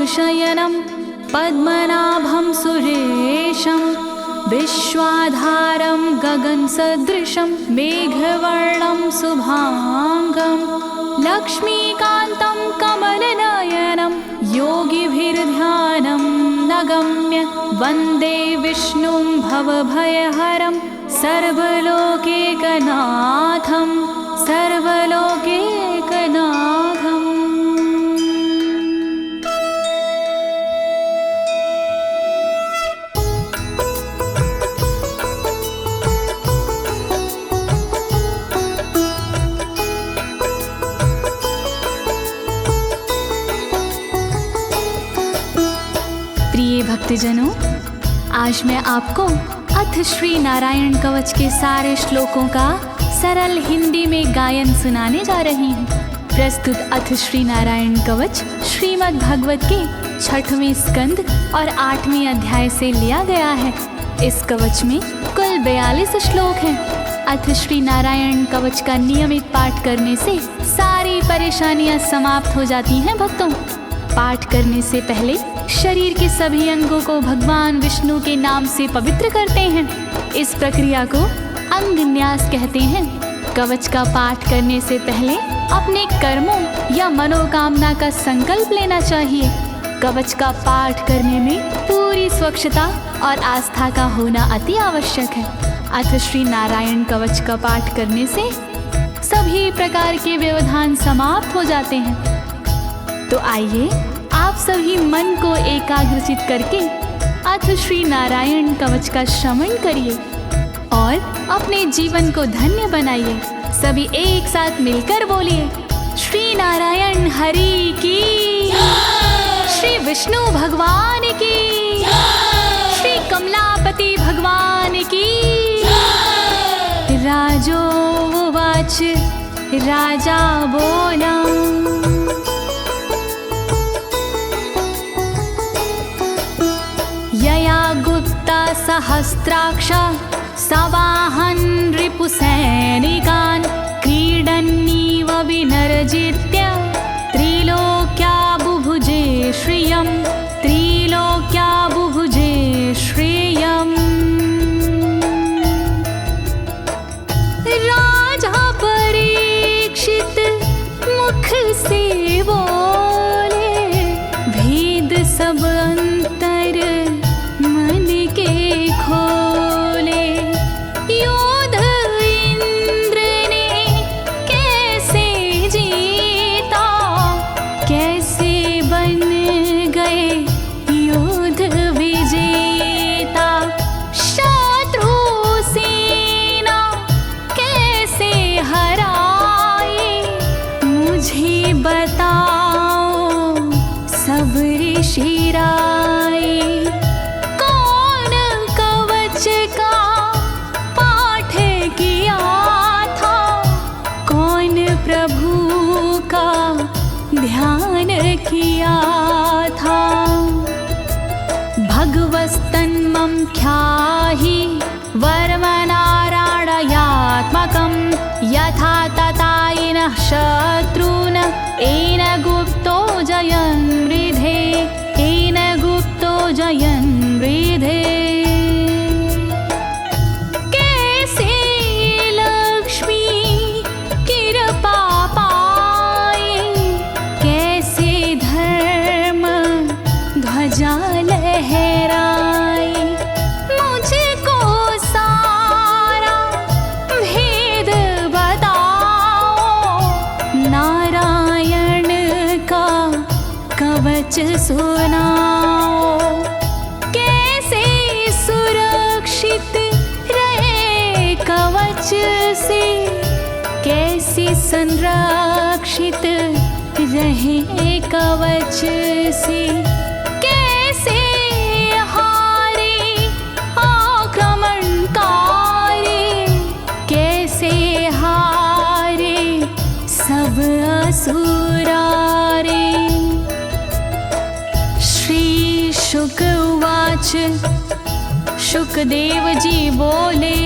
शयनं पद्मनाभं सुरेशं विश्वाधारं गगनसदृशं मेघवर्णं शुभांगं लक्ष्मीकान्तं कमलनयनं योगिभिर्ध्यानं नगम्य वन्दे विष्णुं भवभयहरं सर्वलोकैकनाथं सर्वलोकैकनाथम्। प्रिय भक्तजनों, आज मैं आपको अथ श्री नारायण कवच के सारे श्लोकों का सरल हिंदी में गायन सुनाने जा रही हूँ। प्रस्तुत अथ श्री नारायण कवच श्रीमद् भागवत के 6वें स्कंद और 8वें अध्याय से लिया गया है। इस कवच में कुल 42 श्लोक हैं। अथ श्री नारायण कवच का नियमित पाठ करने से सारी परेशानियां समाप्त हो जाती हैं। भक्तों, पाठ करने से पहले शरीर के सभी अंगों को भगवान विष्णु के नाम से पवित्र करते हैं। इस प्रक्रिया को अंग न्यास कहते हैं। कवच का पाठ करने से पहले अपने कर्मों या मनोकामना का संकल्प लेना चाहिए। कवच का पाठ करने में पूरी स्वच्छता और आस्था का होना अति आवश्यक है। अथ श्री नारायण कवच का पाठ करने से सभी प्रकार के व्यवधान समाप्त हो जाते हैं। तो आइए आप सभी मन को एकाग्रचित करके अथ श्री नारायण कवच का श्रवण करिए और अपने जीवन को धन्य बनाइए। सभी एक साथ मिलकर बोलिए, श्री नारायण हरि की, श्री विष्णु भगवान की, श्री कमलापति भगवान की। राजोवाच, राजा बोला, यया गुप्ता सहस्राक्ष सवाहन रिपुसैनिकान् क्रीडन्नीव विनर्जित्य त्रिलोक्या बुभुजे श्रियं, त्रिलोक्या बुभुजे श्रियम्। राजा परीक्षित मुख से बोले, भेद सब अंतर मन के खोले। योद्ध इंद्र ने कैसे जीता, कैसे बन गए योद्ध विजेता। शत्रु सेना कैसे हराए, मुझे बताओ सब ऋषि राय। कौन कवच का पाठ किया था, कौन प्रभु का ध्यान किया था। भगवस्तन्मं ख्याहि वर्मनारायणात्मकं यथा तथा येन शत्रून् येन गुप्तो जयन् मृधे, येन गुप्तो जयन् मृधे। कैसे लक्ष्मी कृपा पाए, कैसे धर्म ध्वजा लहराए। मुझको सारा भेद बताओ, नारायण का कवच सुनाओ। कैसे सुरक्षित रहे कवच से, कैसे संरक्षित रहे कवच से। कैसे हारे आक्रमणकारी, कैसे हारे सब असुरारे। श्री शुक उवाच, शुकदेव जी बोले,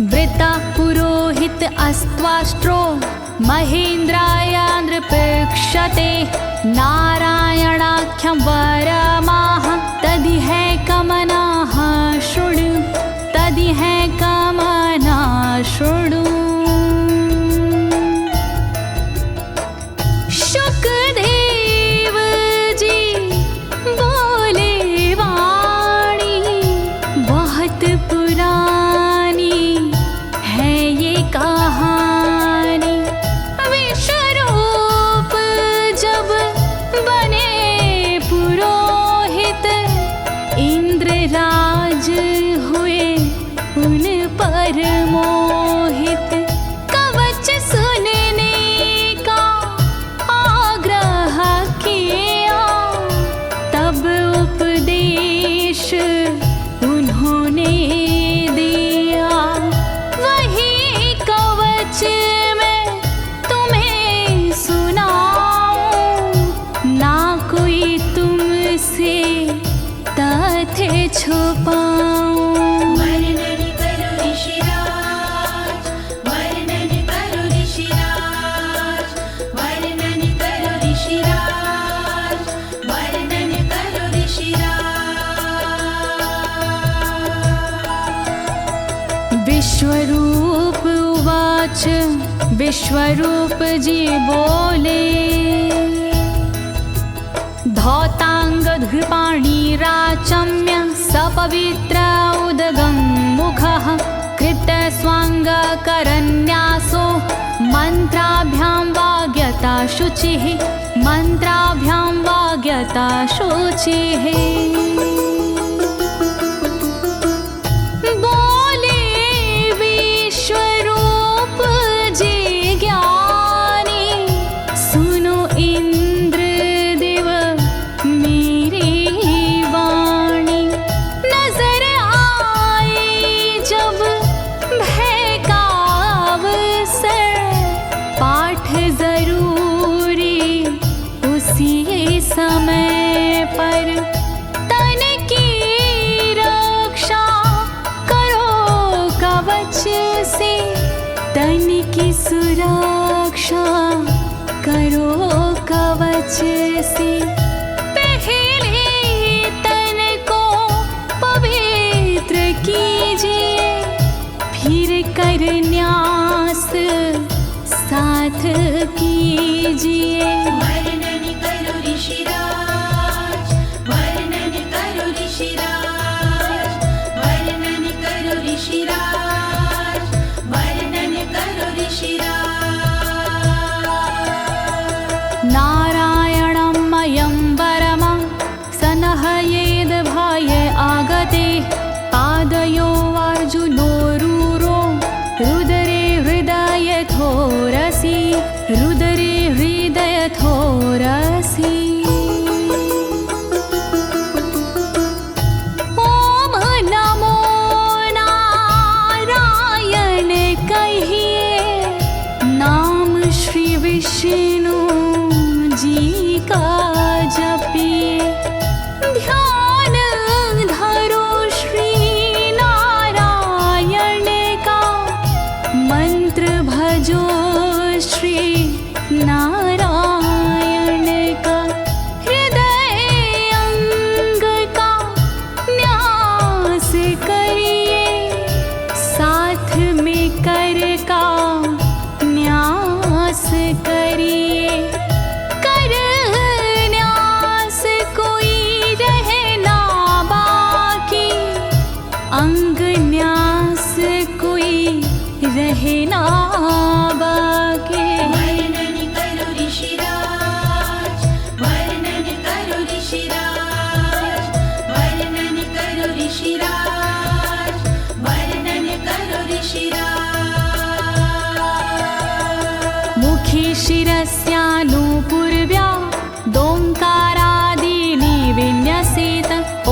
वृता पुरोहित अस्त्वाष्ट्रो महेन्द्राय नृपक्षते नारायणाख्यं वरमाह तदिह कमनाः शृणु तदिह कमना शृणु। शुकदेव जी बोले वाणी बहुत पुरानी है ये कहानी। विश्वरूप जब बने पुरोहित इंद्रराज हुए उन पर मोहित। कवच सुनने का आग्रह किया तब उपदेश उन्होंने दिया। वही कवच मैं तुम्हें सुनाऊं ना कोई तुमसे तथ्य छुपाऊं। वर्णन करो ऋषिराज, वर्णन करो ऋषिराज, वर्णन करो ऋषिराज, वर्णन करो ऋषिराज। विश्वरूप उवाच विश्वरूप जी बोले। धौताङ्गधृपाणिराचम्य सपवित्र उदगं मुखः कृतस्वाङ्गकरन्यासो मन्त्राभ्यां वाग्यता शुचिः मन्त्राभ्यां वाग्यता शुचिः। बोले विश्वरूप जी ज्ञानी सुनो इंद्रदेव मेरी वाणी। नजर आई जब भय का अवसर पाठ जरूरी उसी समय पर। तन की रक्षा करो कवच से तन की सुरक्षा करो कवच से। पहले तन को पवित्र कीजिए फिर कर न्यास साथ कीजिए। वर्णन करो ऋषिराज, वर्णन करो ऋषिराज, वर्णन करो ऋषिराज, वर्णन करो ऋषिराज। नारायणं मयं वरमं सनहयेद भाये आगते। पादयो अर्जुनोरूरो रुदरे हृदयथोरसि रुदरे हृदयथोरसि। ओम नमो नारायण कहिए नाम श्री विष्णु जी का जपिए। ध्यान धरो श्री नारायण का मंत्र भजो श्री नारायण का। हृदय अंग का न्यास करिए साथ में कर का न्यास करिए। कर न्यास कोई रहना बाकी अंग न्यास कोई रहना बाकी। वर्णन करो ऋषिराज, वर्णन करो ऋषिराज, वर्णन करो ऋषिराज, वर्णन करो ऋषिराज। मुखी शिरस्यानुपूर्व्या दोङ्कारादीनि विन्यसेत। ॐ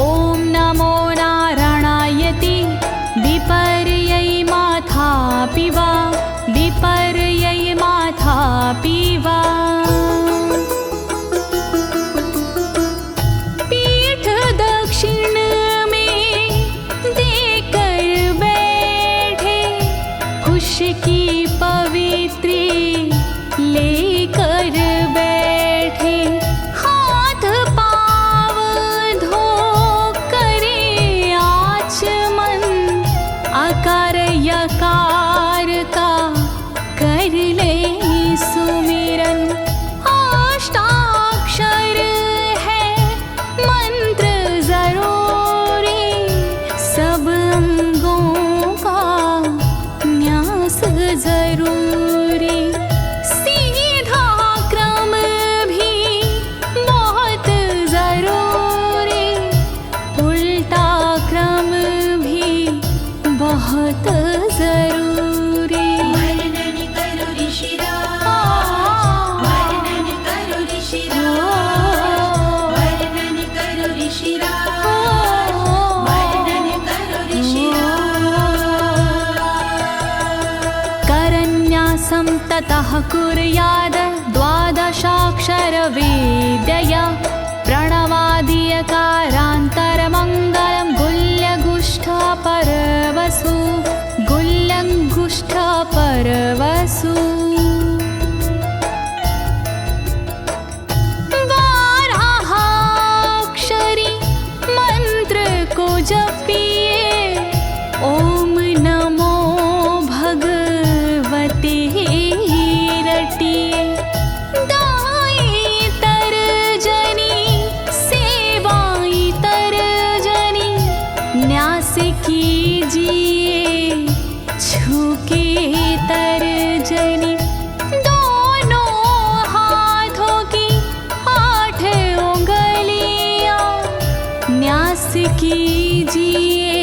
नमो नारायणेति विपर्यै माथापि वा विपर्यै माथापि वा। पीठ दक्षिण में देकर बैठे खुश की पवित्री लेकर बैठे। ततः कुर्याद द्वादशाक्षरविद्यया प्रणवादियकारान्तरमङ्गलं गुल्यगुष्ठपरवसु गुल्यगुष्ठपरवसु बारहाक्षरी मंत्र को जपिए ओम नमो भगवते रटिए दाई तरजनी सेवाई तरजनी न्यास कीजिए छूके तरजनी दोनों हाथों की 8 उंगलियां न्यास कीजिए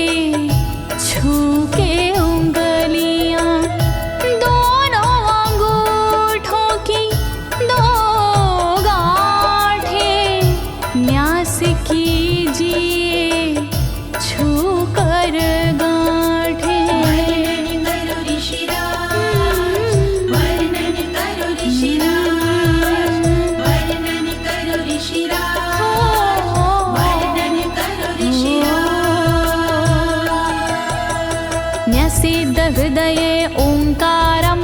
छूके उंगलियां दोनों अंगूठों की 2 गांठें न्यास कीजिए छूकर गांठें। वर्णन करो ऋषिराज, वर्णन करो ऋषिराज, वर्णन करो ऋषिराज, वर्णन करो ऋषिराज। न्यसेद हृदये ओंकारं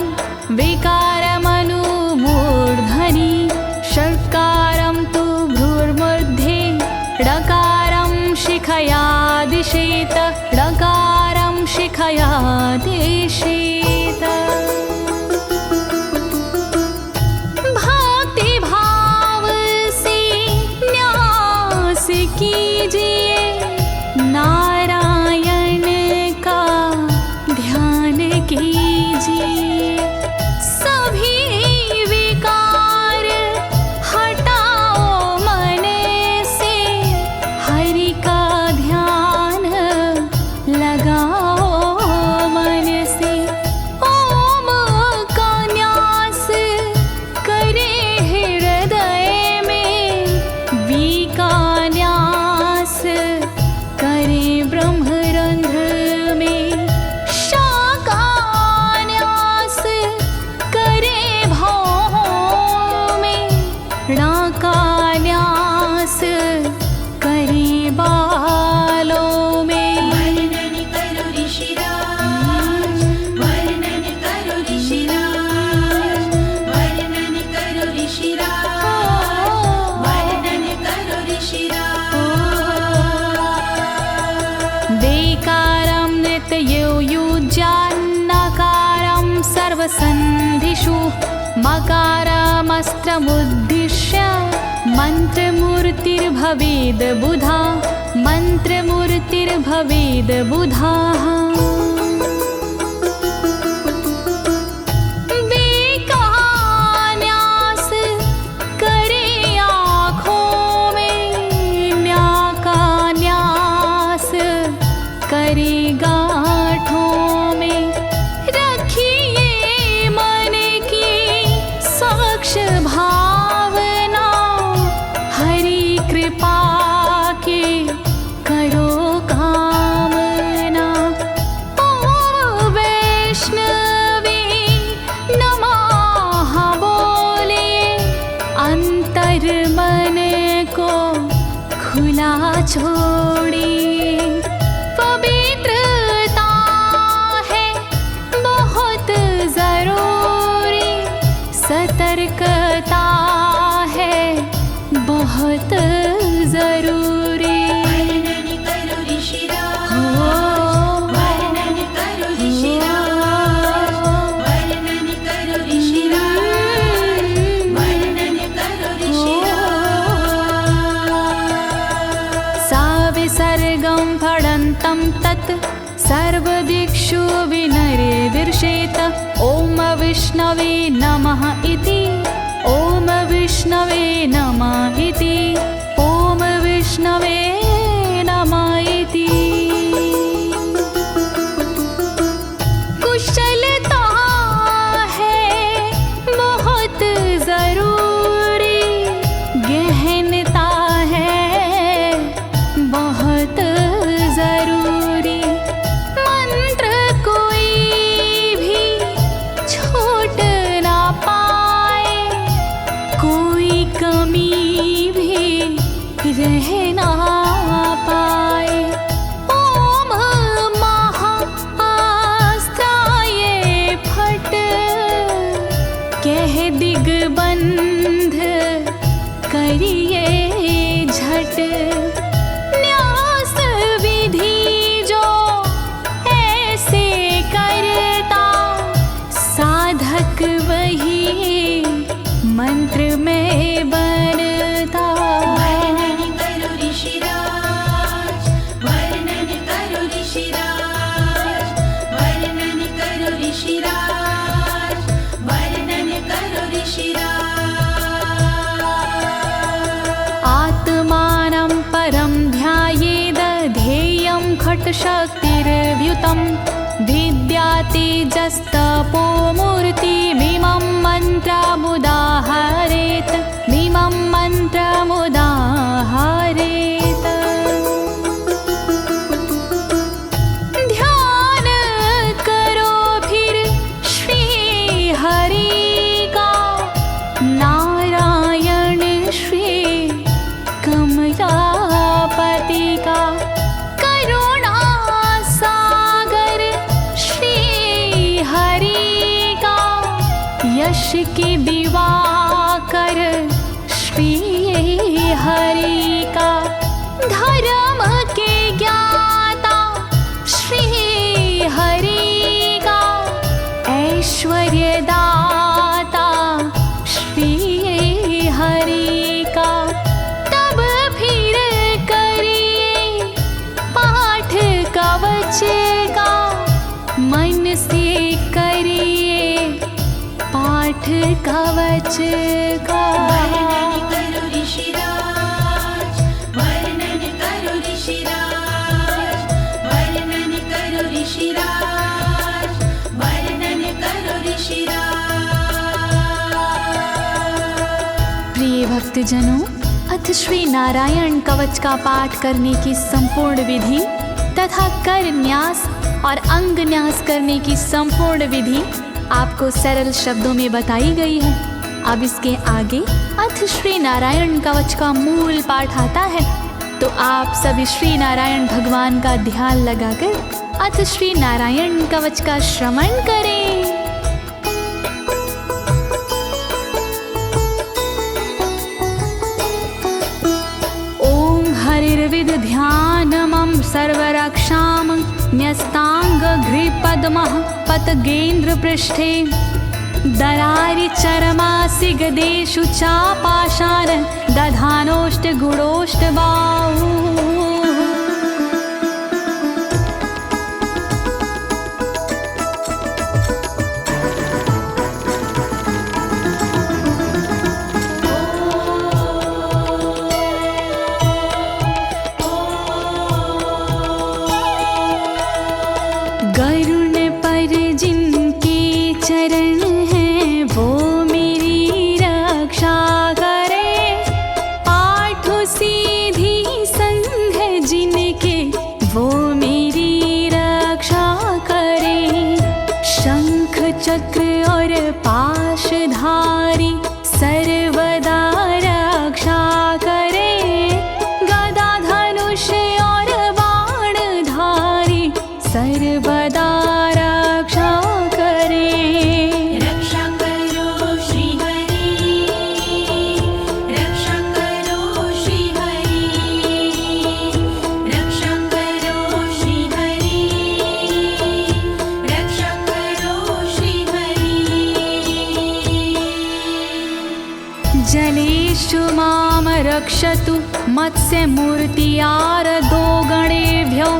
विकारमनुमूर्धनि षट्कारं तु भ्रूर्मध्ये ड़कारं शिखया दिशेत ड़कारं शिखया दिशेत। भक्ति भाव से न्यास कीजिए नारायण का ध्यान कीजिए सभी विकार हटाओ मन से हरि का ध्यान लगाओ मन से ओम का न्यास करे हृदय में वी का न्यास करे ब्रह्मरंध्र में शा का न्यास करे भौहों में णा का न्यास करे बालों में। वर्णन करो ऋषिराज, वर्णन करो ऋषिराज, वर्णन करो ऋषिराज, वर्णन करो ऋषिराज। देकारं नित्ययुज्यान्नकारं सर्वसन्धिषु मकारमस्त्रमुद्दिश्य मन्त्रमूर्तिर्भवेद् बुधा मन्त्रमूर्तिर्भवेद् बुधाः। न्यास करे आँखों में न्या का न्यास करे गांठों में रखिए मन की साक्ष भावना हरि कृपा के करो कामना। ओम वैष्णवे नमः बोले अंतर मन को खुला छोड़िए पवित्रता है बहुत जरूरी सतर्कता है बहुत जरूरी। वर्णन करो ऋषिराज, वर्णन करो ऋषिराज, वर्णन करो ऋषिराज, वर्णन करो ऋषिराज। सा विसर्गं फडन्तं तत् सर्वदिक्षु विनिर्दिशेत ओम विष्णवे नमः इति ओम विष्णवे नमः इति ओम विष्णवे नमः इति। कुशलता है बहुत जरूरी गहनता है बहुत जरूरी मंत्र कोई भी छोट ना कह ना पाए। ओम महाअस्त्राय फट, कह दिग्बंध करिए झट। न्यास विधि जो ऐसे करता, साधक वही मंत्र में बनता। वर्णन करो ऋषिराज, वर्णन करो ऋषिराज, वर्णन करो ऋषिराज, वर्णन करो ऋषिराज। आत्मानं परं ध्यायेद ध्येयं खट्शक्तिर्व्युतं। विद्या तेजस्तपो मूर्तिमिमं मन्त्रमुदाहरेत्, मिमं मन्त्रमुदाहरेत्। ध्यान करो फिर श्री हरि का, नारायण श्री कमलापति का। करुणा सागर श्री हरि का, यश के दिवाकर श्री हरि का। धर्म के ज्ञाता श्री हरि का, ऐश्वर्य दाता श्री हरि का। तब फिर करिए पाठ कवच का, मन से करिए पाठ कवच का। वर्णन करो ऋषिराज, वर्णन करो ऋषिराज, वर्णन करो ऋषिराज, वर्णन करो ऋषिराज। प्रिय भक्तजनों, अथ श्री नारायण कवच का पाठ करने की संपूर्ण विधि तथा कर न्यास और अंग न्यास करने की संपूर्ण विधि आपको सरल शब्दों में बताई गई है। अब इसके आगे अथ श्री नारायण कवच का मूल पाठ आता है, तो आप सभी श्री नारायण भगवान का ध्यान लगाकर अथ श्री नारायण कवच का श्रवण करें। ओम हरिर्विद ध्यानमं सर्वरक्षां न्यस्तांगघ्रिपद्मः पतगेन्द्र पृष्ठे। दरारि चरमासि गदेषु चापाशान दधानोष्टगुणोष्टबाहु। गरुण पर जिनके चरण हैं वो मेरी रक्षा करे। आठों सीधी संग जिनके वो मेरी रक्षा करे। शंख चक्र और पाशधारी सर्वदा रक्षा करे। गदा धनुष और बाणधारी सर्वदा रक्षा करे। रक्षा करो श्री हरि, रक्षा करो श्री हरि, रक्षा करो श्री हरि, रक्षा करो श्री हरि। जलेषु मां रक्षतु मत्स्यमूर्तियारदो गणेभ्यो।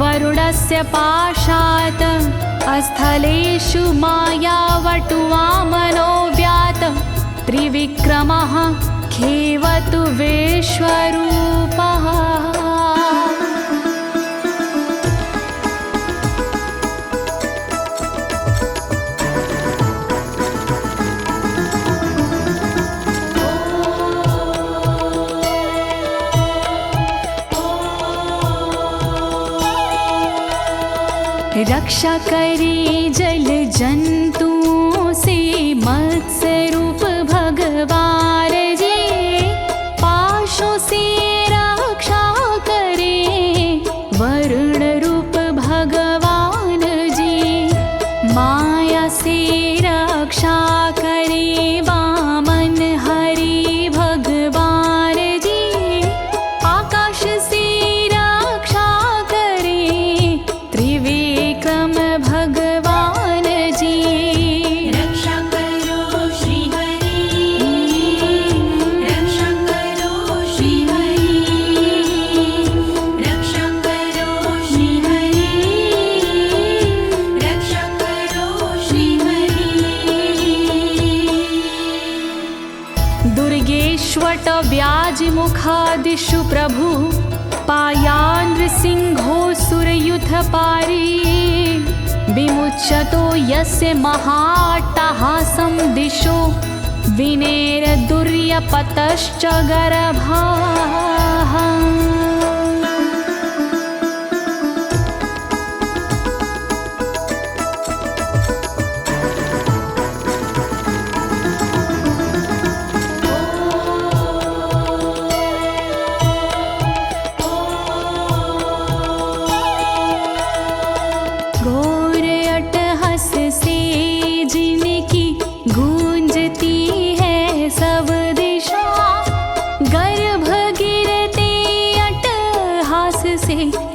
वरुणस्य पाशात् स्थलेषु मायावटुवामनो व्यात। त्रिविक्रमः खेवतु विश्वरूपः। रक्षा करे जल जंतुओं से मत्स्य रूप भगवान जी। पाशों से दिशु प्रभु पायानृसिंहोऽसुरयुथपारी विमुच्यतो यस्य महाट्टहासं दिशो विनेरदुर्यपतश्च गर्भाः।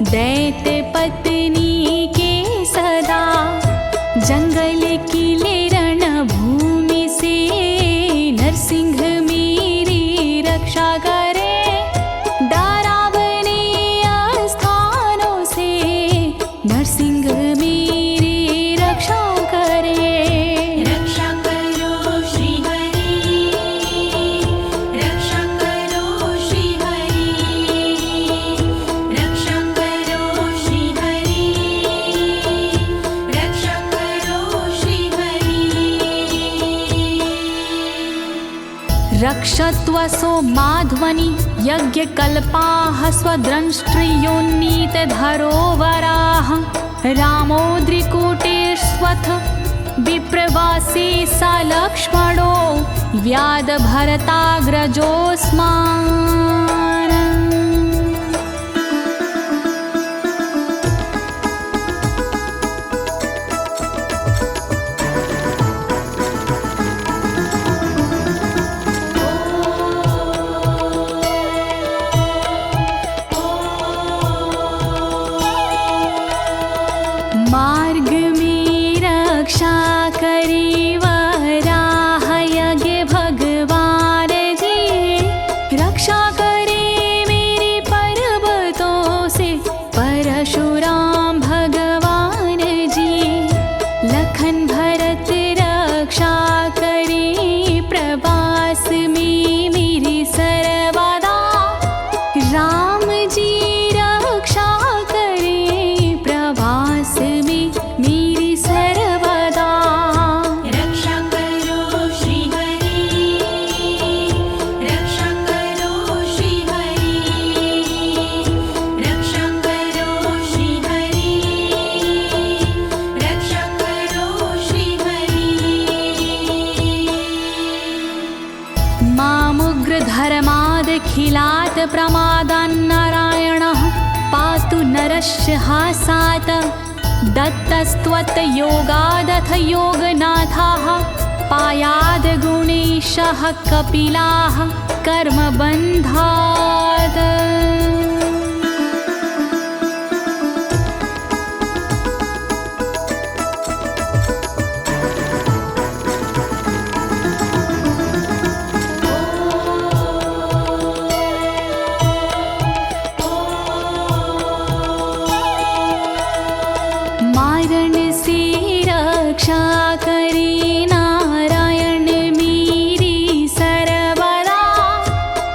दैत्य पत्नी के सदा जंगल किले रणभूमि से नरसिंह मेरी रक्षा करे। डरावने स्थानों से नरसिंह मेरी रक्षा करे। रक्षा करो श्री हरि, रक्षा करो श्री हरि, रक्षा करो श्री हरि, रक्षा करो श्री हरि। रक्षत्वसो माध्वनि यज्ञकल्पाः स्वद्रंष्ट्रियोन्नीतधरोवराः रामोद्रिकूटेष्वथ विप्रवासी स लक्ष्मणो व्याधभरताग्रजोऽस्मान्। मार्ग में रक्षा करी वराह यज्ञ भगवान जी, रक्षा करे मेरे पर्वतों से परशुराम भगवान जी। लखन भरत रक्षा करे प्रवास में मेरी सर्वदा, राम जी रक्षा करे प्रवास में मेरी सर्वदा। रक्षा करो श्री हरि, रक्षा करो श्री हरि, रक्षा करो श्री हरि, रक्षा करो श्री हरि। मामुग्रधर्मादखिलात् प्रमादान्नारायणः पातु नरस्य हासात्। दत्तस्त्वत्योगादथ योगनाथाः पायाद् गुणेशः कपिलाः कर्मबन्धात्। मारण से रक्षा करे नारायण मेरी सर्वदा,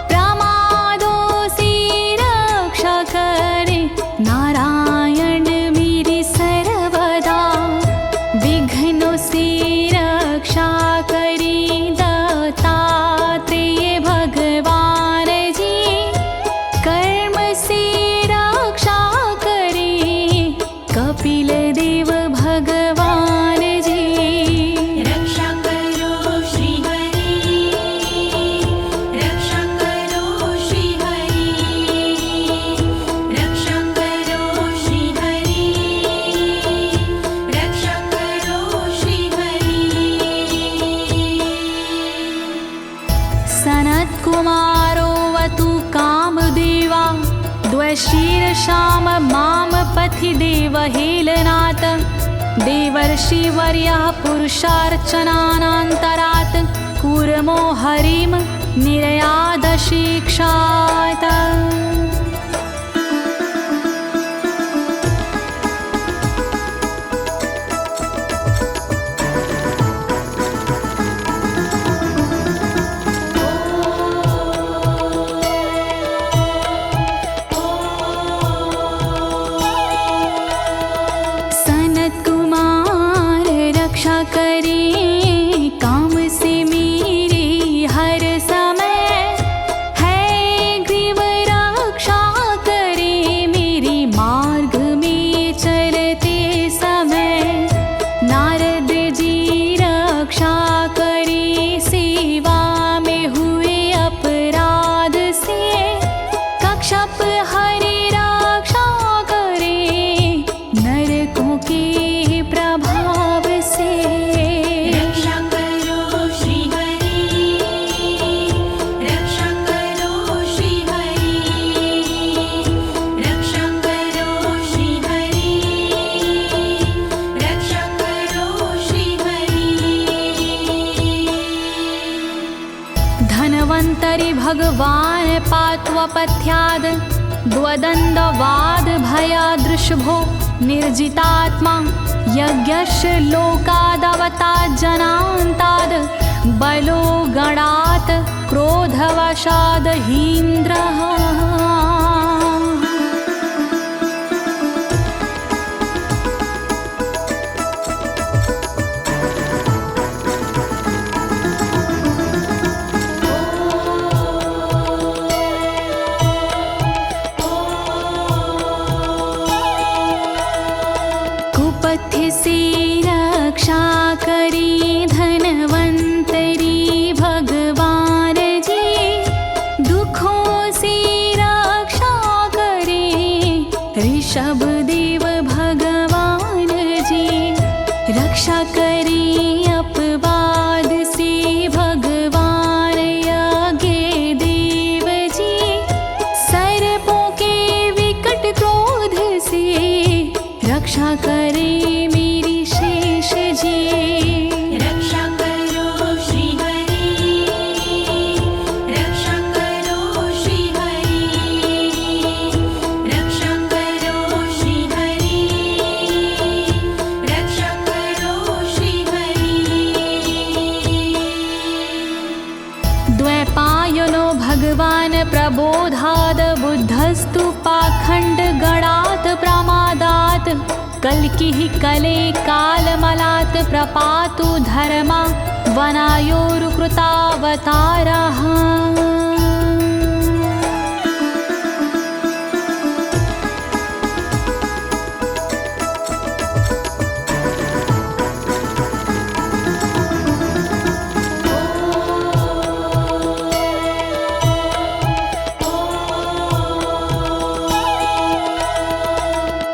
प्रमादों से रक्षा करे नारायण मेरी सर्वदा। विघ्नों से रक्षा करे दत्तात्रेय भगवान जी, कर्म से रक्षा करे कपिल देव भगवान जी। रक्षा करो श्री हरि, रक्षा करो श्री हरि, रक्षा करो श्री हरि, रक्षा करो श्री हरि। सनत्कुमारोऽवतु कामदेवा द्वशीर्षाम माम पथि देवहेलनात्। देवर्षिवर्यः पुरुषार्चनानन्तरात् कूर्मो हरिं निर्यादशिक्षात्। भगवान् पात्वपथ्याद् द्वदण्डवाद भयादृशभो निर्जितात्मा यज्ञस्य लोकादवतात् जनान्ताद् बलो गणात् क्रोधवशाद् हीन्द्रः। कुपथ्य से रक्षा करी धनवंतरी भगवान जी, दुखों से रक्षा करे ऋषभ देव भगवान जी। रक्षा करे अपवाद से भगवान यज्ञ देव जी, सर्पों के विकट क्रोध से रक्षा करे मेरी शेष जी। रक्षा करो श्री हरि, रक्षा करो श्री हरि, रक्षा करो श्री हरि, रक्षा करो श्री हरि। द्वैपायनो भगवान् प्रबोधाद् बुद्धस्तु पाखण्ड गणात् प्रमादात् कल्किः कले कालमलात् प्रपातु धर्मा वनायोरुकृतावतारः।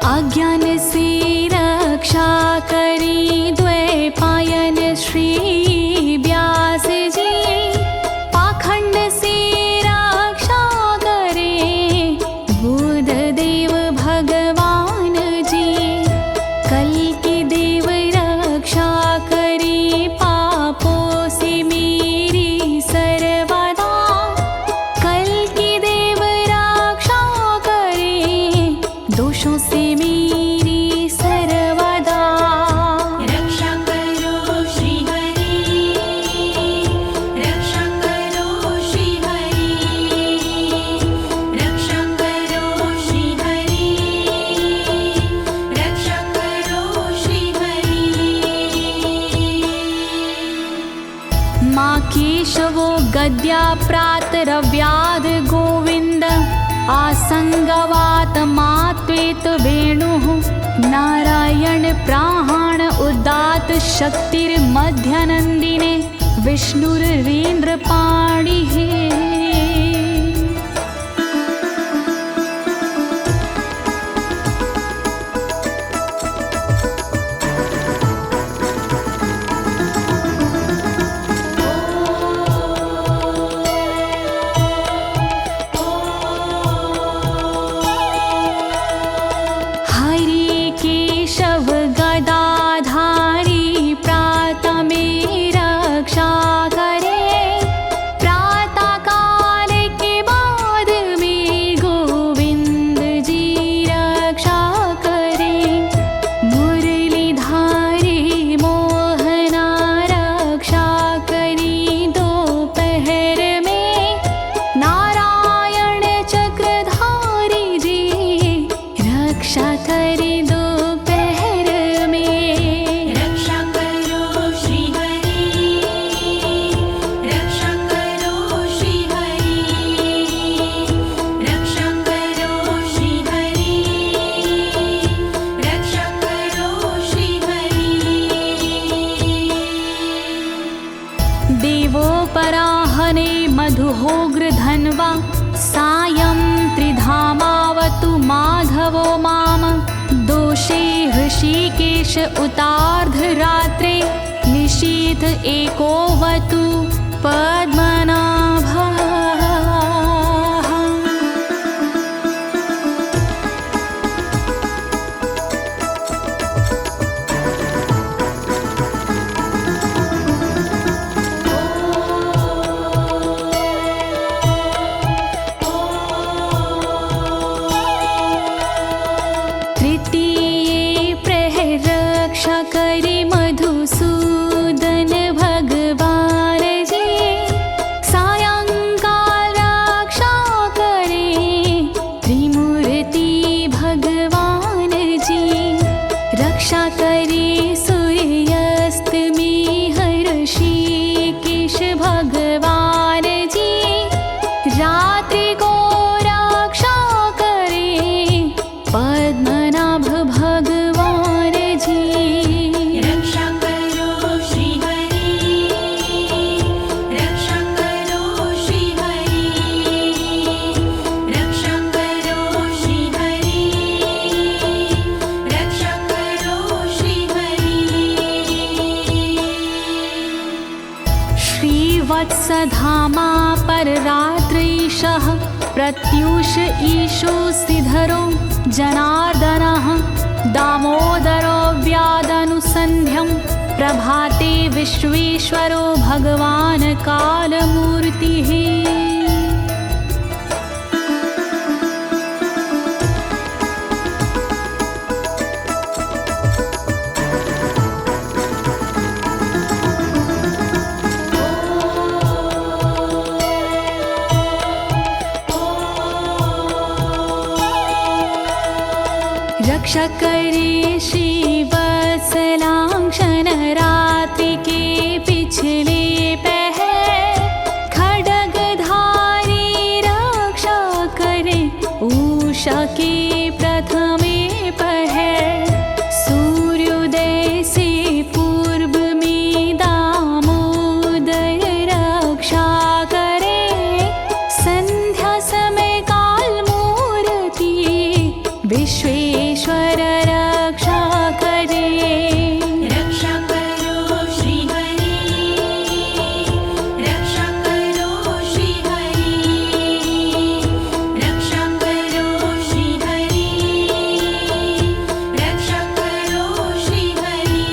अज्ञान से रक्षा करी द्वैपायन श्री व्यास जी, पाखंड से रक्षा करे बुध देव भगवान जी। कल्कि देव रक्षा करी पापों से मेरी सर्वदा, कल्कि देव रक्षा करे दोषों से मेरी सर्वदा। रक्षा करो श्री हरि, रक्षा करो श्री हरि, रक्षा करो श्री हरि, रक्षा करो श्री हरि। माँ केशवो गद्या प्रातरव्याद गोविन्द, आसंगवात मात्वेत वेणुः नारायण प्राण उदात शक्तिर्मध्यनन्दिने विष्णुरेन्द्रपाणिः। हरि केशव गदाधारी प्रातमे रक्षा करे, प्रातः काल के बाद में गोविंद जी रक्षा करे। मुरलीधारी मोहना रक्षा करी दोपहर में, नारायण चक्रधारी जी रक्षा करे दोपहर में। रक्षा करो श्री हरि, रक्षा करो श्री हरि, रक्षा करो श्री हरि, रक्षा करो श्री हरि। देवोपराहने मधुहोग्र धन्वा, सायं त्रिधामावतु माधवो माम। दोषे ऋषिकेश उतार्धरात्रे, निशीथ एकोवतु पद्मनाभः। धामा पर रात्रीशः प्रत्यूष ईशो सिधरो जनार्दनः दामोदरो व्यादनुसन्ध्यं प्रभाते विश्वेश्वरो भगवान् कालमूर्तिः। रक्षा करे श्रीवत्सलांक्षण रात्रि के पिछले पहर खड्गधारी रक्षा करे उषा के प्रथमे पहर सूर्योदय से पूर्व में दामोदर रक्षा करे संध्या समय काल मूर्ति विश्वेश्वर रक्षा करे। रक्षा करो श्री हरि, रक्षा करो श्री हरि, रक्षा करो श्री हरि, रक्षा करो श्री हरि।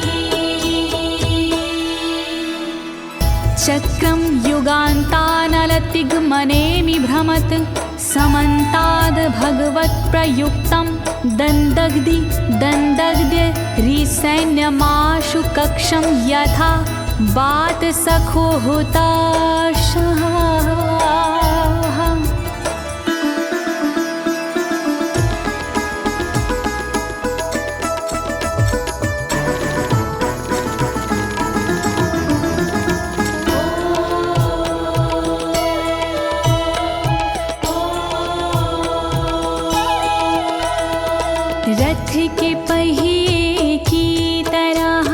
चक्रं युगान्तानलतिग्मनेमि भ्रमत् समन्ताद् भगवत्प्रयुक्तं दन्दग्ध्य रिसैन्यमाशु कक्षं यथा वातसखो हुताशः। रथ के पहिए की तरह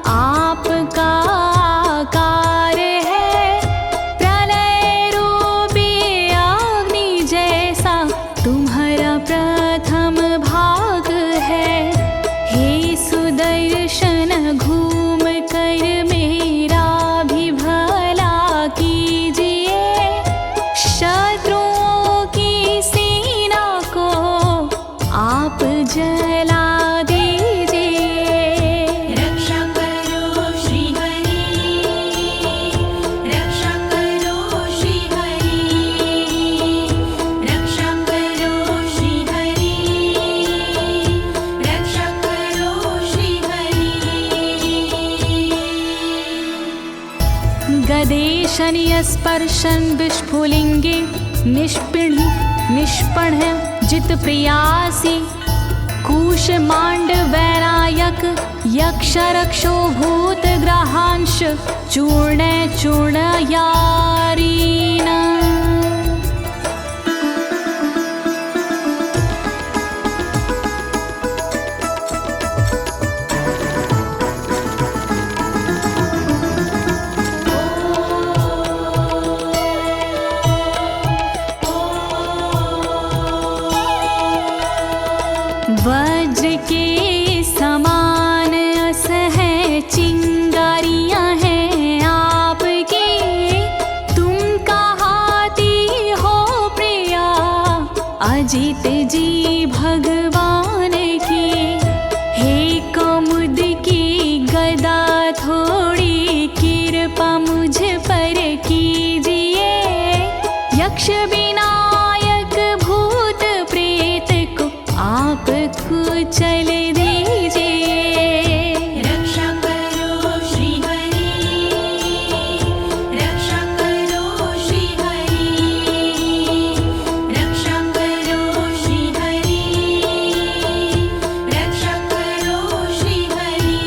आपका आकार है, प्रलय रूपी अग्नि जैसा तुम्हारा प्रथम भाग है। हे सुदर्शन घूम कर मेरा भी भला कीजिए, शत्रुओं की सेना को आप जला दीजिए। रक्षा करो श्री हरि, रक्षा करो श्री हरि, रक्षा करो श्री हरि, रक्षा करो श्री हरि। गदेशनीय स्पर्शन विस्फुलिंगे निष्पण जित प्रियासी कुशमांड वैरायक यक्ष रक्षो भूत ग्रहांश चूर्ण चूर्णयारीना। वज्र के समान असह चिंगारियां हैं आपकी, तुम कहाती हो प्रिया अजित जी भगवान की। हे कमुद की गदा थोड़ी कृपा मुझ पर कीजिए, यक्ष विनायक भूत प्रेत को आप कुचल दीजिए। रक्षा करो श्री हरि, रक्षा करो श्री हरि, रक्षा करो श्री हरि, रक्षा करो श्री हरि।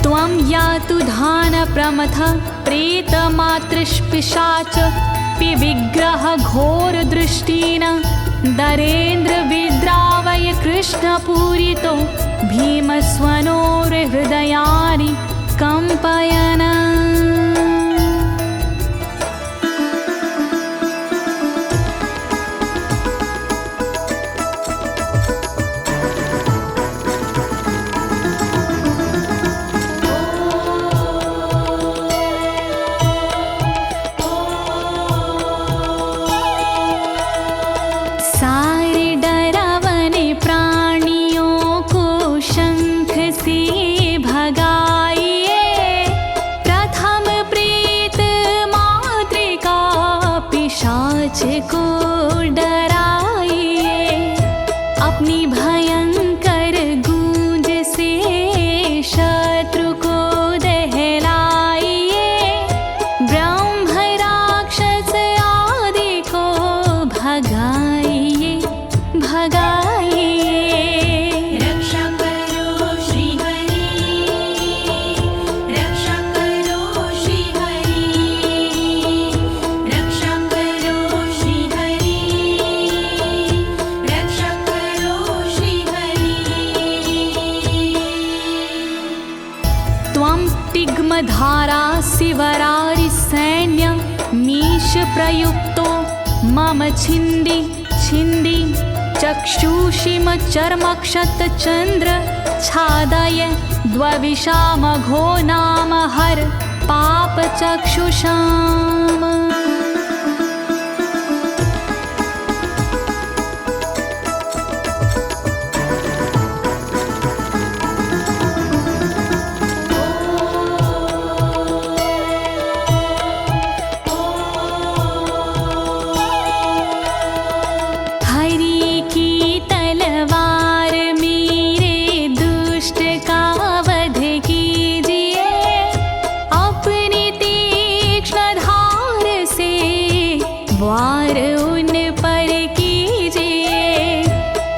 त्वं यातु धान प्रमथ प्रेत मातृपिशाच विग्रह घोर दृष्टिन दरेन्द्र विद्रावय कृष्ण पूरितो भीमस्वनोर हृदयानि कंपयन। भगाइए भगाइए। रक्षा करो श्री हरि, रक्षा करो श्री हरि, रक्षा करो श्री हरि, रक्षा करो श्री हरि। त्वं तिग्मधारा शिवरारि सैन्य मीश प्रयुक्तो मम छिन्दी छिन्दी चक्षुषीम चर्मक्षतचन्द्र छादय द्वविषामघो नाम हर पापचक्षुषाम्। वार उन पर कीजिए,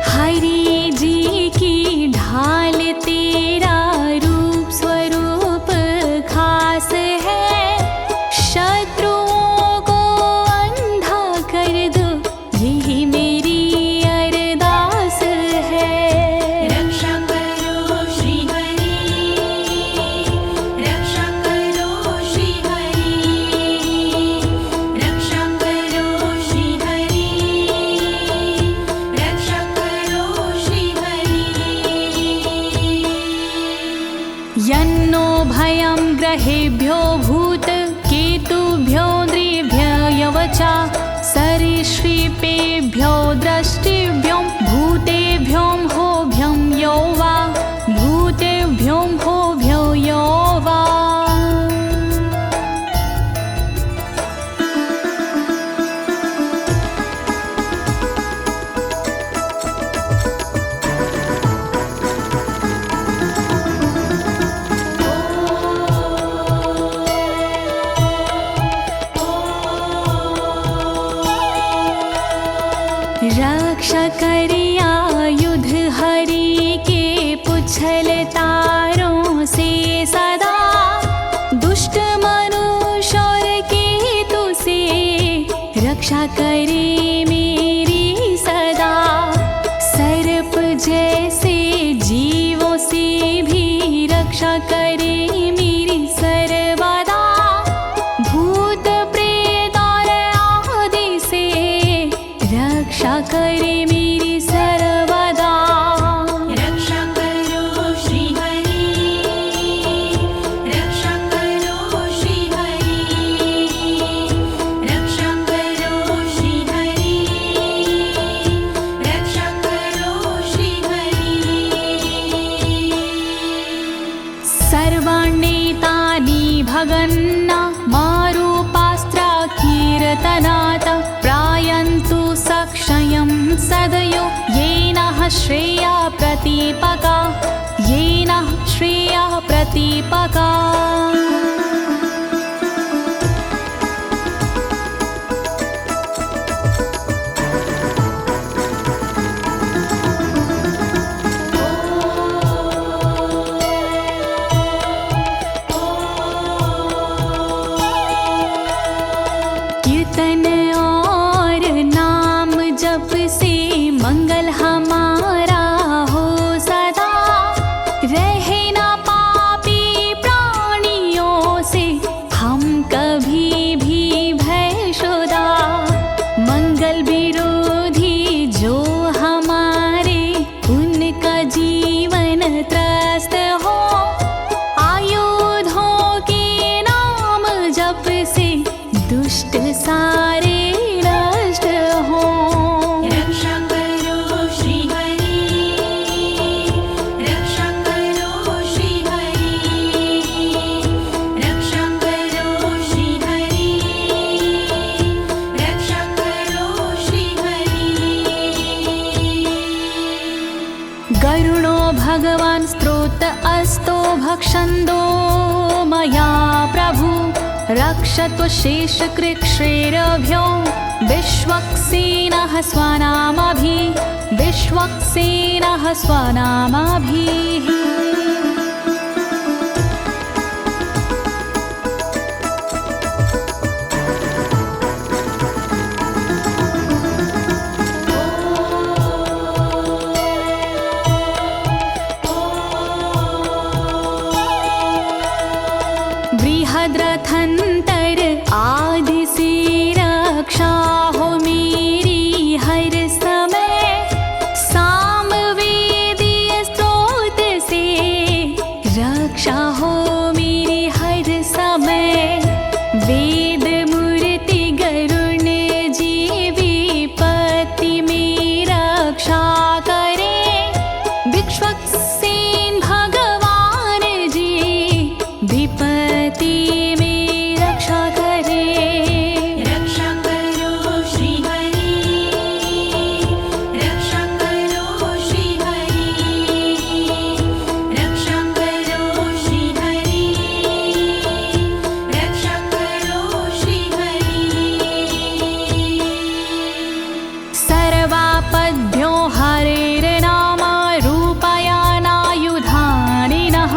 हरि जी की ढाल तेरा रूप स्वरूप खास है, शत्रुओं को अंधा कर दो यही मेरी अरदास है। रक्षा करो श्री हरि, रक्षा करो श्री हरि, रक्षा करो श्री हरि, रक्षा करो श्री हरि। यन्नो भयं ग्रहेभ्यो भूत केतुभ्यो नृभ्ययवचा सरीसृपेभ्यो दृष्टिभ्यो भूतेभ्यो होभ्यं यो वा भूतेभ्यो होभ्यो यो वा। रक्षा करिया युद्ध हरि के पुछल तारों से सदा, दुष्ट मनुष्य और केतु से रक्षा करे मेरी सदा। सर्प जैसे जीवों से भी रक्षा करे मेरी सर्वदा, भूत प्रेत और आदि से रक्षा करे मेरी सर्वदा। रक्षा करो श्री हरि, रक्षा करो श्री हरि, रक्षा करो श्री हरि, रक्षा करो श्री हरि। सर्वाण्येतानि भगन्ना मारूपास्त्रा कीर्तनात् प्रायन्तु सक्षयं सदयो येन श्रेया प्रतीपका, येन श्रेया प्रतीपका। कीर्तन और नाम जप से मंगल हमारा हो सदा, रहे ना पापी प्राणियों से हम कभी भी भयशुदा। मंगल विरोधी जो हमारे उनका जीवन त्रस्त हो, आयुधों के नाम जप से दुष्ट सारे नष्ट हो। रक्षा करो श्री हरि, रक्षा करो श्री हरि, रक्षा करो श्री हरि, रक्षा करो श्री हरि। गरुणो भगवान् स्तोत्र अस्तो भक्षन्दो मया प्रभु, रक्षत्व शेषकृच्छ्रेरभ्यो विश्वक्सेनः स्वनामभिः बृहद्रथंतर आदि से रक्षा हो मेरी हर समय, सामवेदीय स्रोत से रक्षा हो मेरी हर समय। वेद मूर्ति गरुण जी विपत्ति में रक्षा करे, विश्वक्सेन भगवान जी विपत्ति में रक्षा करे। रक्षा करो श्री हरि, रक्षा करो श्री हरि, रक्षा करो श्री हरि, रक्षा करो श्री हरि। सर्वापद्भ्यो हरेर्नाम रूपयानायुधानिनः,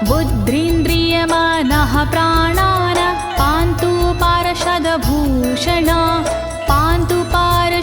बुद्धिन्द्रियमनः प्राणान् पान्तु पार्षदभूषण, पान्तु पार्षदभूषणाः।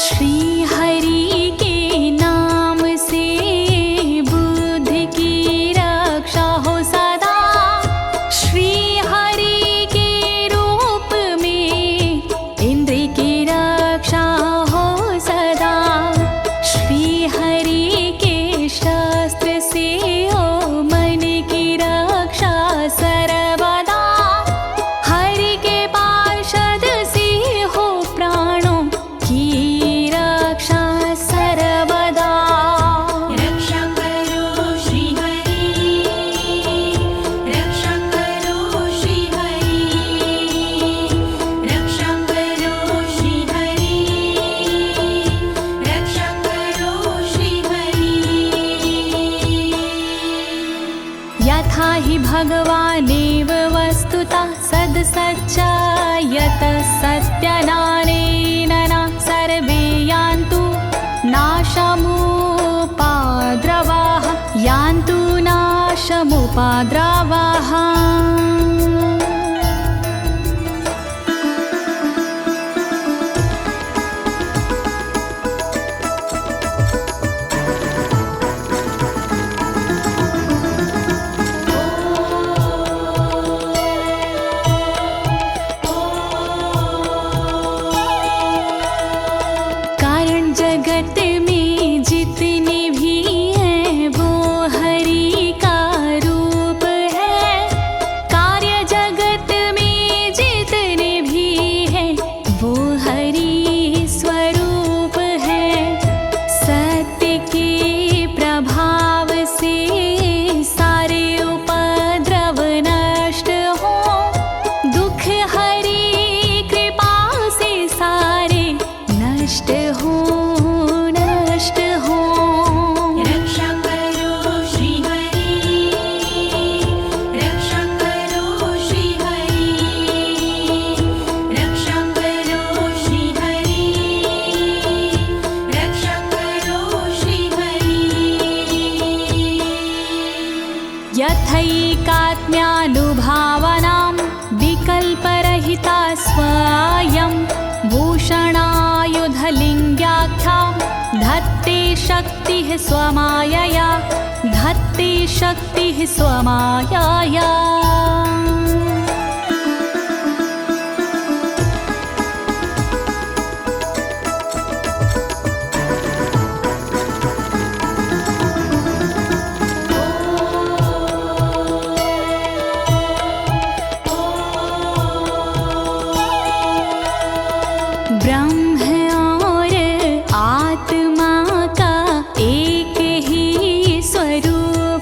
श्री हरि के नाम से बुद्धि की रक्षा हो सदा, श्री हरि के रूप में इंद्रिय की रक्षा हो सदा, श्री हरि के शस्त्र से हो मन की रक्षा सर्वदा, हरि के पार्षद से हो प्राणों की रक्षा सर्वदा। रक्षा करो श्री हरि, रक्षा करो श्री हरि, रक्षा करो श्री हरि, रक्षा करो श्री हरि। यथा हि भगवानेव वस्तुतः सद्सच्चायतः सत्यनानेन न सर्वे यान्तु नाशमुपाद्रवाः, यान्तु नाशमुपाद्रवाः। कारण जगत में जितने भी हैं वो हरि का रूप है, कार्य जगत में जितने भी हैं वो हरि स्वरूप है। सत्य के प्रभाव से सारे उपद्रव नष्ट हो, दुख हरि कृपा से सारे नष्ट हो, नष्ट हो। रक्षा करो श्री हरि, रक्षा करो श्री हरि, रक्षा करो श्री हरि, रक्षा करो श्री हरि। यथैकात्म्यानुभावनां विकल्परहिता स्वयं भूषणायुधलिङ्ग्याख्या, धत्ते शक्तिः स्वमायया, धत्ते शक्तिः स्वमायया। ब्रह्म और आत्मा का एक ही स्वरूप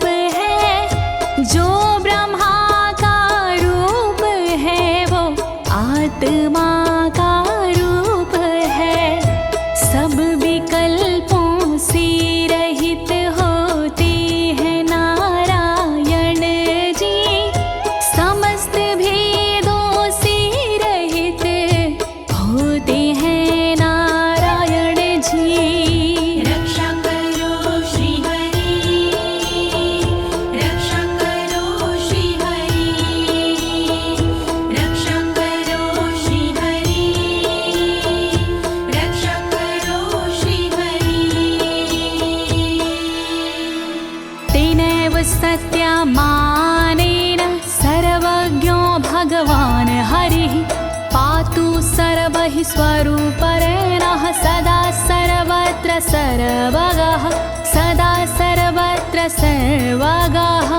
हि स्वरूपरेणः सदा सर्वत्र सर्वगः सदा सर्वत्र सर्वगः।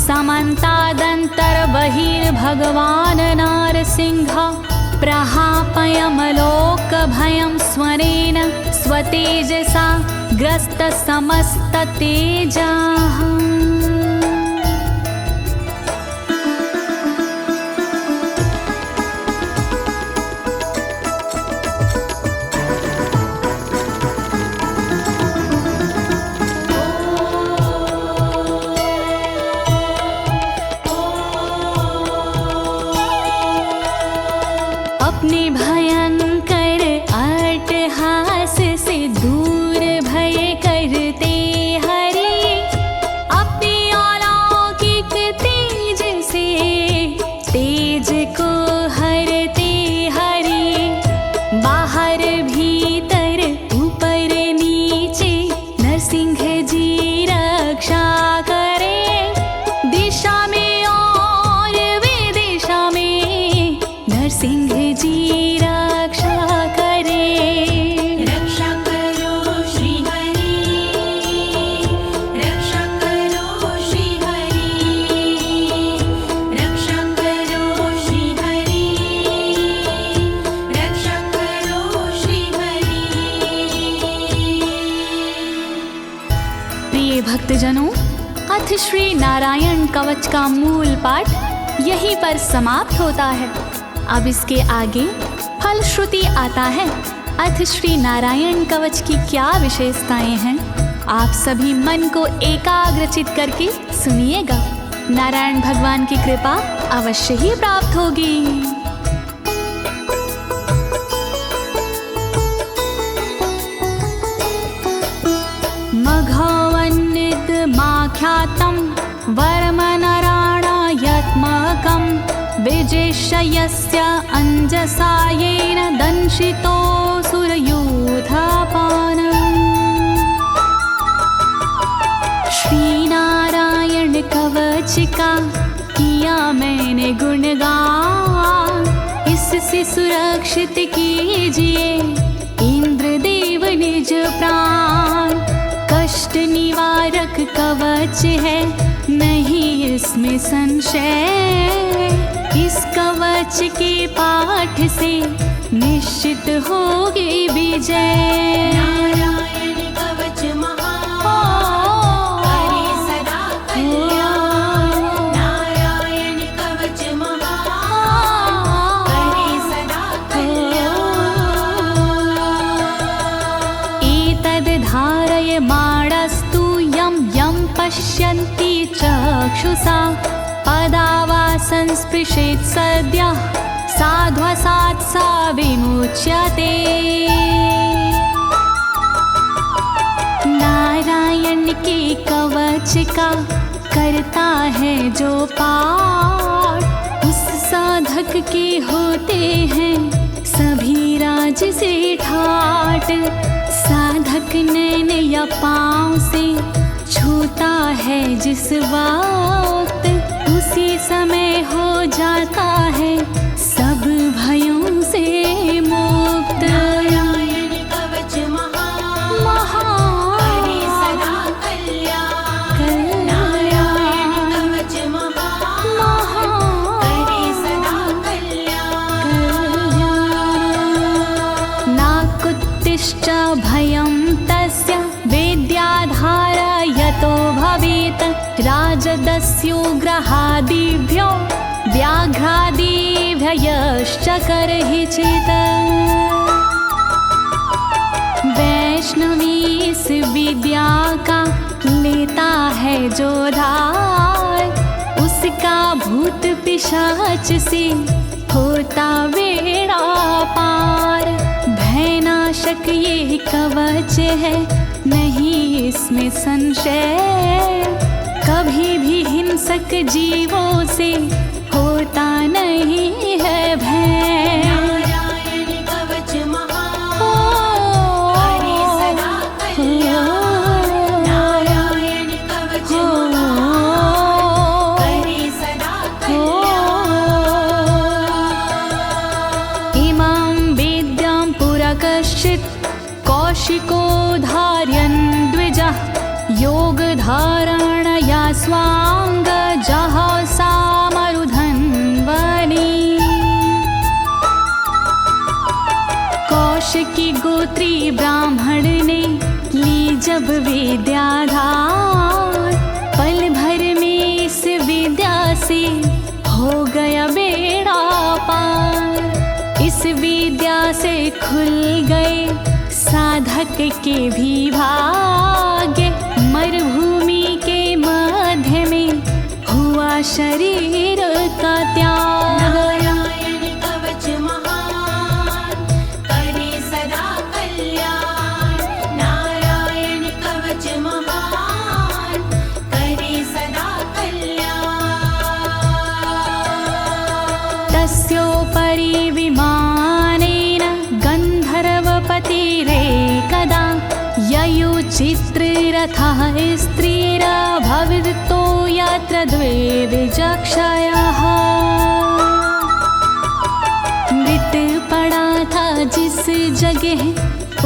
समन्तादन्तर्बहिर्भगवान् नारसिंहः प्रहापयमलोकभयं स्वरेण स्वतेजसा ग्रस्तसमस्ततेजाः। अपने भयंकर अट्टहास से दूर भय करते हरि अपने अलौकिक तेज से तेज को हरते हरि बाहर भीतर ऊपर नीचे नरसिंह जी रक्षा करे दिशा में और विदिशा में नरसिंह जी रक्षा करे। रक्षा करो श्री हरि रक्षा करो श्री हरि रक्षा करो श्री हरि रक्षा करो श्री हरि। प्रिय भक्तजनों, अथ श्री नारायण कवच का मूल पाठ यहीं पर समाप्त होता है। अब इसके आगे फलश्रुति आता है। अथ श्री नारायण कवच की क्या विशेषताएं हैं, आप सभी मन को एकाग्रचित करके सुनिएगा। नारायण भगवान की कृपा अवश्य ही प्राप्त होगी। मघवन्नित माख्यातं वर्मनराणायत्मकं विजेशयस्य अंजसायेन दंशितोऽसुरयूथपानम्। श्री नारायण कवच का किया मैंने गुणगान, इससे सुरक्षित कीजिए इंद्रदेव निज प्राण। कष्ट निवारक कवच है नहीं इसमें संशय, इस कवच के पाठ से निश्चित होगी विजय। नारायण कवच महान करे सदा कल्याण नारायण कवच महान करे सदा कल्याण। एतद् धारय माणस्तु यं यं पश्यन्ति चक्षुषा पदावा संस्पृशेत् सद्यः साध्वसात् सा विमुच्यते। नारायण के कवच का करता है जो पाठ, उस साधक के होते हैं सभी राज से ठाट। साधक नैन या पाँव से छूता है जिस वक्त, उसी समय हो जाता है सब भयों से मुक्त। मत्स्योग्रहादिभ्यो व्याघ्रादिभ्यश्च करहिचित्। वैष्णवी इस विद्या का लेता है जो धार, उसका भूत पिशाच से होता बेड़ा पार। भयनाशक ये कवच है, नहीं इसमें संशय, कभी भी हिंसक जीवों से होता नहीं है भय। नारायण कवच महान, करे सदा कल्याण। नारायण कवच महान, करे सदा कल्याण। इमां विद्यां पुरा कश्चित् कौशिको धारयन् द्विजः, योगधारणया स्वांग जहसा मरुधन्वने। कौशिकी गोत्री ब्राह्मण ने ली जब विद्याधार, पल भर में इस विद्या से हो गया बेड़ा पार। इस विद्या से खुल गए साधक के भी भाग्य, मरुभूमि के मध्य में हुआ शरीर का त्याग। नारायण कवच महान, करे सदा कल्याण। नारायण कवच महान, करे सदा कल्याण। तस्योपरि विमानेन गन्धर्वपतिरेकदा, ययुचित्ररथः स्त्रीरभवितो यत्र द्वे विचक्षयः। मृत पड़ा था जिस जगह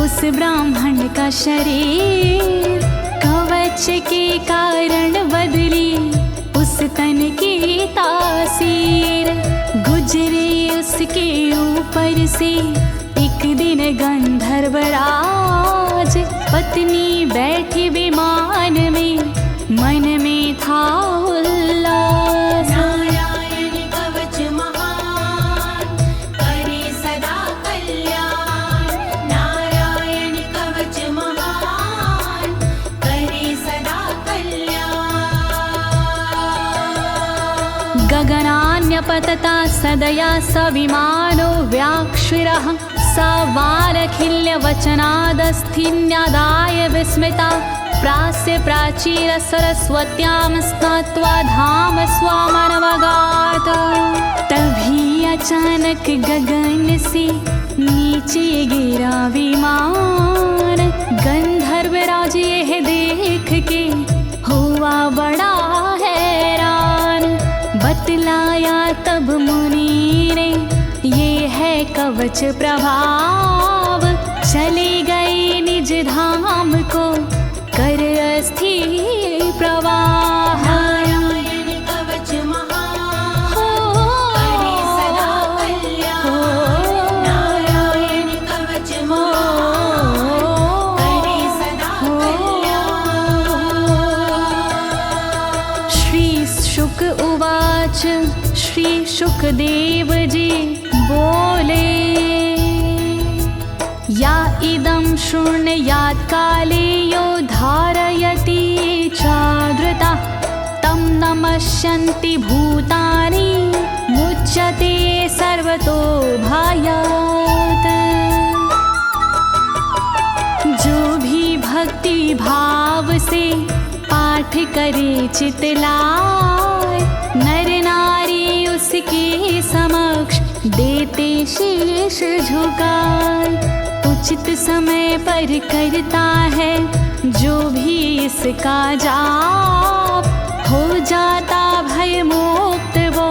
उस ब्राह्मण का शरीर, कवच के कारण बदली उस तन की तासीर। गुजरे उसके ऊपर से एक दिन गंधर्वराज, पत्नी बैठी विमान में, मन में था उल्लास। नारायण कवच महान, करे सदा कल्याण। नारायण कवच महान, करे सदा कल्याण। गगनान्यपतता सदया स विमानो व्याक्षिरः, स वालखिल्यवचनादस्थिन्यादाय विस्मिता, प्रास्य प्राचीर सरस्वत्यां स्नात्वा धाम स्वामनवगात। तभी अचानक गगन से नीचे गिरा विमान, गंधर्वराज यह देख के हुआ बड़ा हैरान। बतलाया तब मुनि ने, ये है कवच प्रभाव, चले गए निज धाम को कर अस्थिर प्रवाह। नारायण कवच महान, करे सदा कल्याण। नारायण कवच महान, करे सदा कल्याण। श्री शुक उवाच, श्री शुकदेव जी बोले, या इदं शृणुयात् काले यो धारयति चादृता, तं नमस्यन्ति भूतानि मुच्यते सर्वतो भयात्। जो भी भक्ति भाव से पाठ करे चितलाय, नर नारी उसके समक्ष देते शीश झुकाए। उचित समय पर करता है जो भी इसका जाप, हो जाता भय मुक्त वो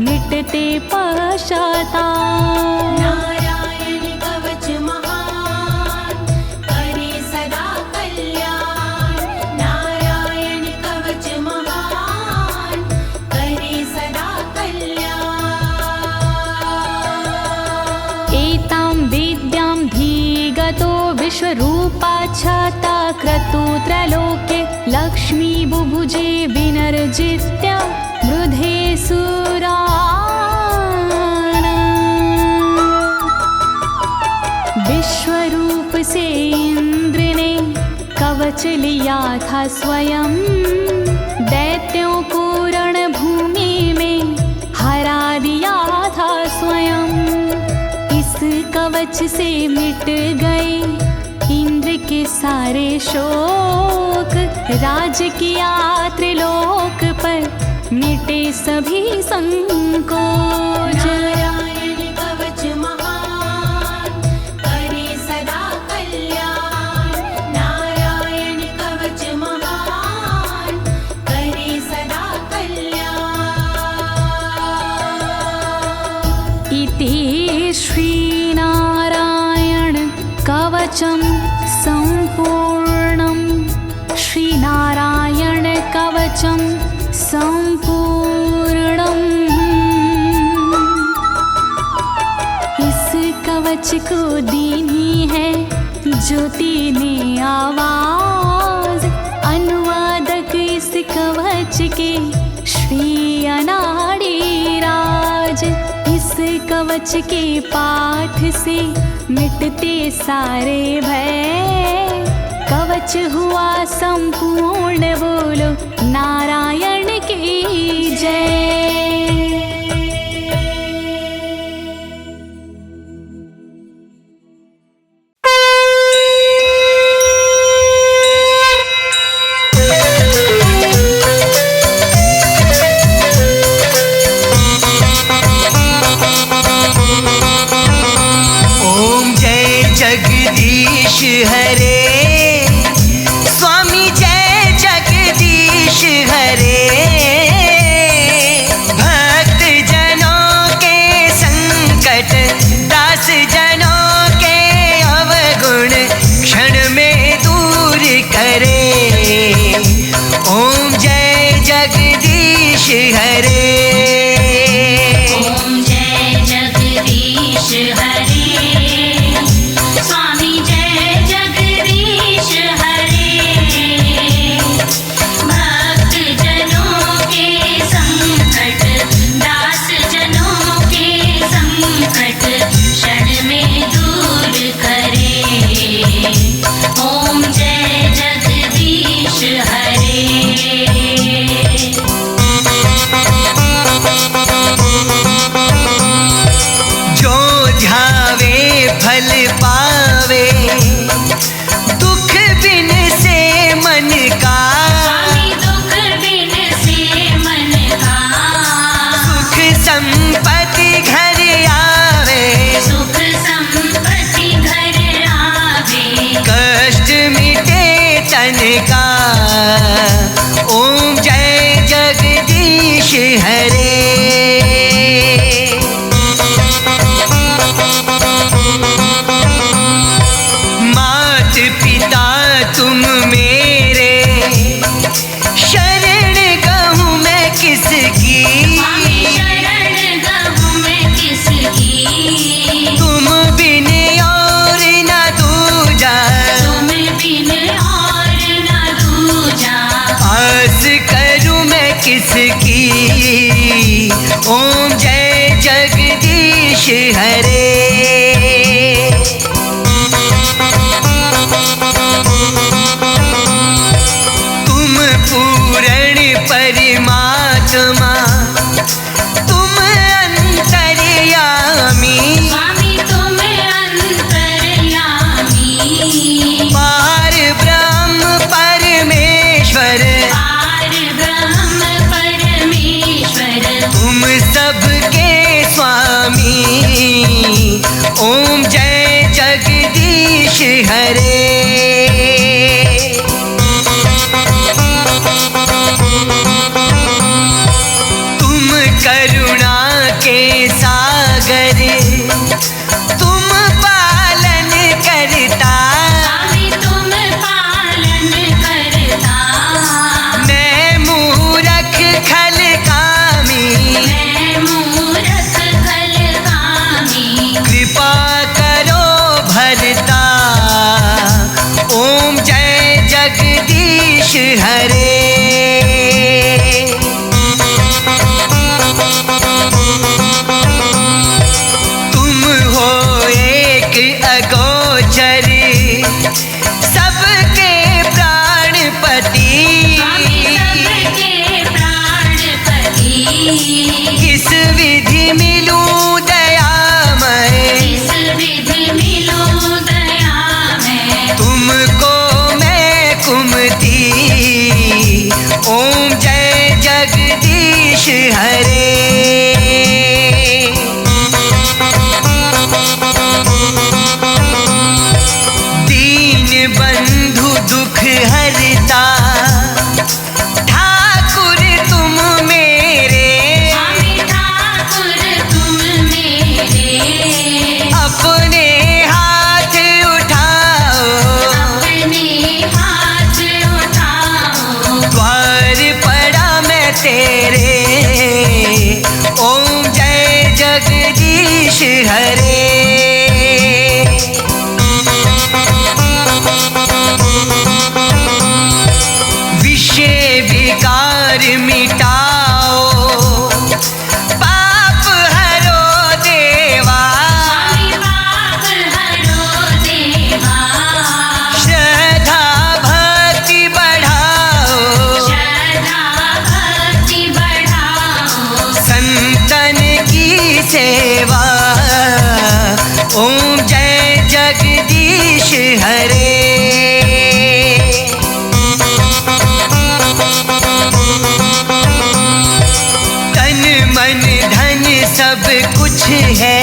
मिटते पश्चाताप। नारायण कवच महान, करे सदा कल्याण। नारायण कवच महान, करे सदा कल्याण। एतां विद्यां धीगतो विश्वरूपाच्छता क्रतु त्रलोके, लक्ष्मी बुभुजे विनर्जित्य मृधे सुराना। विश्वरूप से इंद्र ने कवच लिया था स्वयं, दैत्यों को रणभूमि में हरा दिया था स्वयं। इस कवच से मिट गए इंद्र के सारे शोक, राज किया त्रिलोक पर मिटे सभी संकोच। नारायण कवच महान करे सदा कल्याण, नारायण कवच महान करे सदा कल्याण। इति श्री नारायण कवचम संपूर्णम, श्री नारायण कवचम संपूर्णम। इस कवच को दीनी है ज्योति ने आवाज, अनुवादक इस कवच के श्री अनाड़ी राज। इस कवच के पाठ से मिटते सारे भय, कवच हुआ संपूर्ण, बोलो नारायण की जय। ओम जय जगदीश हरे, स्वामी जय जगदीश हरे। भक्त जनों के संकट, दास जनों के अवगुण क्षण में दूर करे। ओम जय जगदीश हरे। ओम जय जगदीश हरे, स्वामी जय जगदीश हरे। भक्त जनों के संकट, दास जनों के संकट क्षण में दूर करे। ओम जय जगदीश हरे। जो ध्यावे फल पावे, दुख बिन से मन का। स्वामी दुख बिन से मन का, सुख संपत्ति घर आवे, सुख संपत्ति घर आवे। कष्ट मिटे तन का। ओम जय जगदीश हरे। मात पिता तुम मेरे, शरण गहूँ मैं किसकी। स्वामी शरण गहूँ मैं किसकी, तुम बिन और न दूजा, तुम बिन और न दूजा। आस करूँ मैं किसकी। ओम जय जगदीश हरे। तुम पूर्ण परमात्मा, तुम अंतर्यामी। स्वामी तुम अंतर्यामी, पार ब्रह्म परमेश्वर, पार ब्रह्म परमेश्वर। तुम सबके स्वामी। ओम जय जगदीश हरे। तुम करुणा के सागर, तुम पालन करता। स्वामी तुम पालन करता, मैं मूरख खल कामी, मैं मूरख खल कामी। कृपा करो भरता। ओम जय जगदीश हरे। किस विधि मिलूं दयामय, किस विधि मिलूं दयामय, तुमको मैं कुमति। ओम जय जगदीश हरे। दीन बंधु दुख हरता, ठाकुर तुम मेरे। स्वामी ठाकुर तुम मेरे, अपने हाथ उठाओ, अपने हाथ उठाओ, द्वार पड़ा मैं तेरे। ओम जय जगदीश हरे। विषय विकार मिटाओ, पाप हरो देवा। स्वामी पाप हरो देवा, श्रद्धा भक्ति बढ़ाओ, श्रद्धा भक्ति बढ़ाओ, संतन की सेवा। ओम जय जगदीश हरे। तन मन धन सब कुछ है,